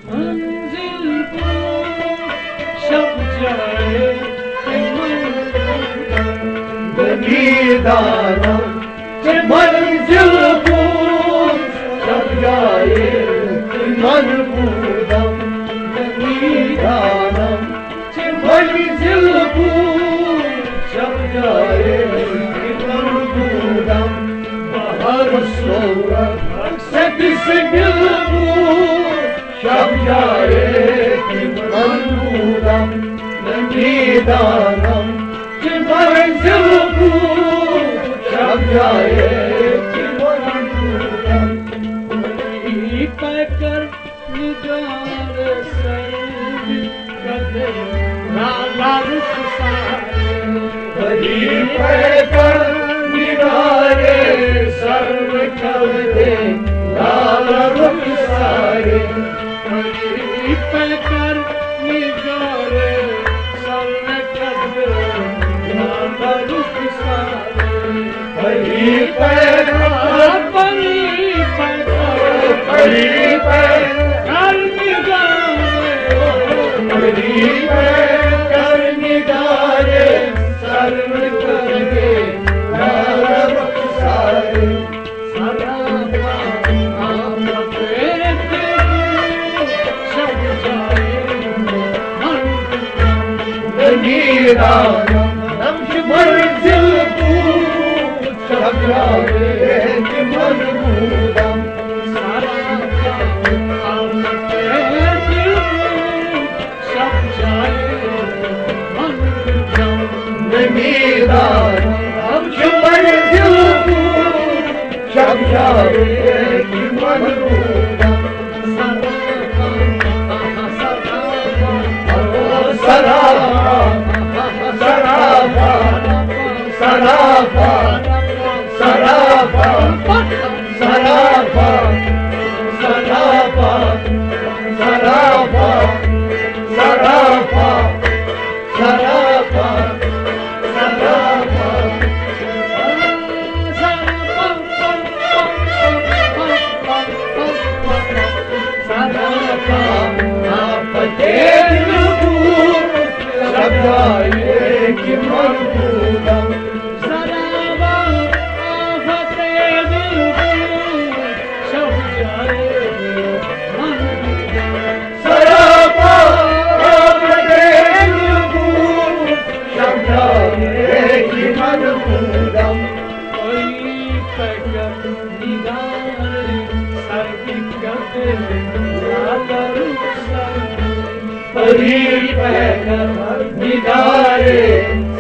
मंजिल को शब जाए दानम मंजिल को शब जाए मन बूदम दानम मंजिल को शब जाए मन बूदम हर सूरत से बिस्मिल शब जाए मन बूदम दानम मंजिल को शब जाए मन बूदम पैकर निगार सर कदे लाला रुख वही पैकर निगारे सर्व कदे लाल रुख सारे वही पैकर निगारे सर्व कदे लाला रुख सारे वही पैकर मंजिल को शब जाए मन बूदम मंजिल को शब जाए मन बूदम सराफा सराफा सराफा सराफा सराफा सराफा सराफा सराफा सराफा सराफा आपके दिल को शब जाए कि मन बूदम सराबा आफते दिल को शब जाए मन सराफा आपके दिल को शब जाए कि मन बूदम कोई पैकर निगार सर कदे लाला रुख सारे वही पैकर निगारे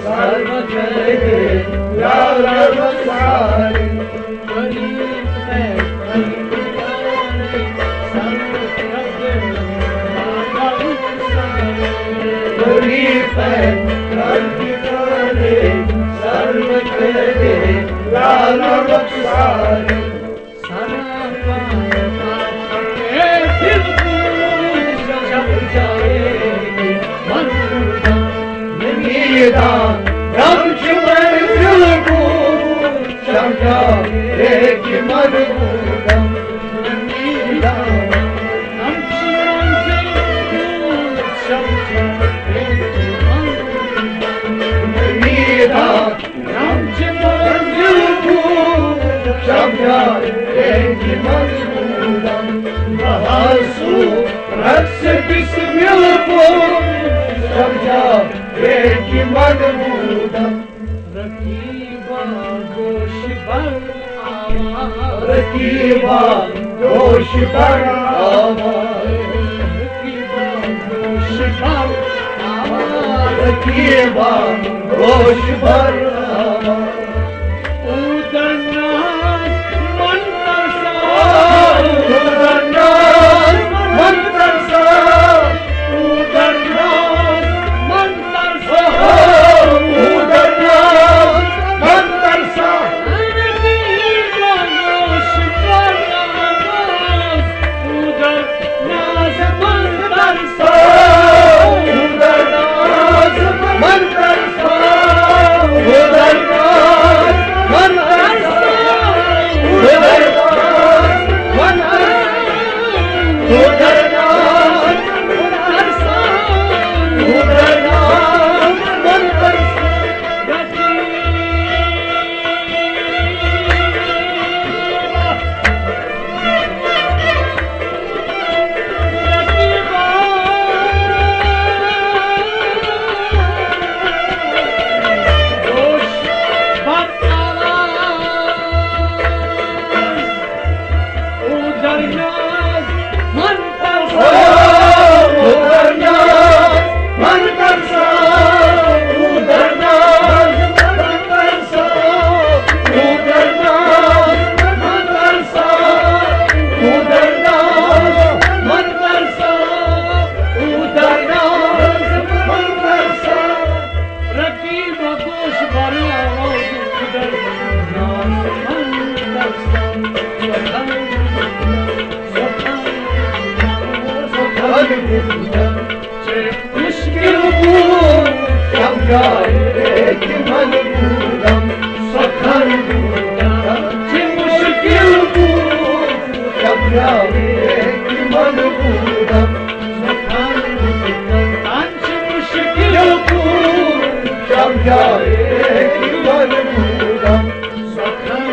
सर्व कदे लाल रुख सारे वही पैकर निगारे सर्व कदे लाला रुख सारे वही पैकर निगारे सर्व कदे लाल रुख सारे सराफा आपके दिल को शब जाए मन बूदम निदान मंजिल को शब जाए मन बूदम निदान मंजिल को शब जाए मन बूदम बहासू रक्स बिस्मिल को शब जाए मन बूदम रकीबा गोश पर आवाज़ रकीबा जोश पर आवाज़ रकीबा गोश पर आवाज़ रकीबा जोश पर आवाज़ उदरनाज मन तरसा उदरनाज मन तरसा उदरनाज मन तरसा उदरनाज मन तरसा रकीबा गोश पर आवाज़ उदरनाज मन तरसा उदरनाज मन तरसा उदरनाज बूदम मुश्किल बूद शब्दाए कि मन बूदम सखन बूदम मुश्किल बूद शब्दाए कि मन बूदम मुश्किल बूद शब्दाए कि मन बूदम सखन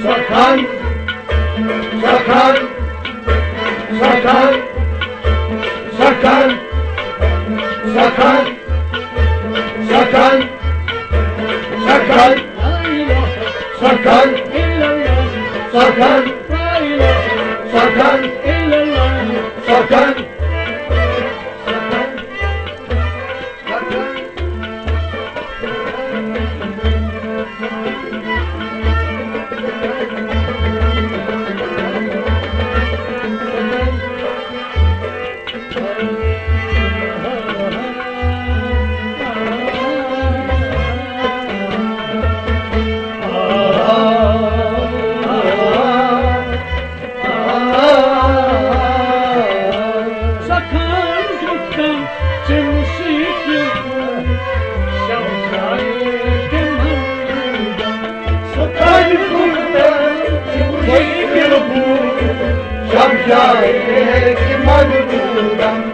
सखन सखन सखन सखन सखन सखन सखन सखन सखन सखन शब्दाए कि मन बूदम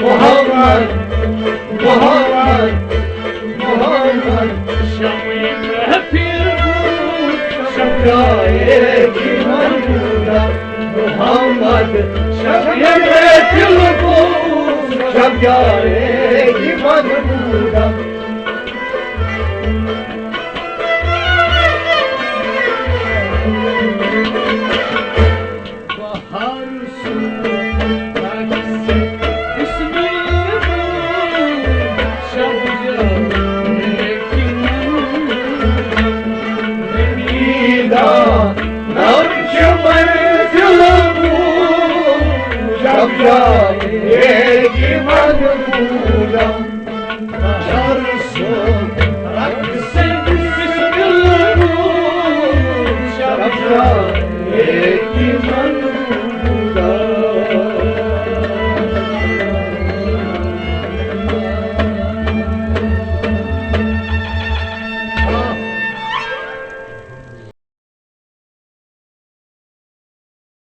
Muhammed Muhammed şabiyetil kul şabiyare iman buldam Bahar sonu takisi ismini bul Şapcan İda namçımaytil kul şabiyare iman buldam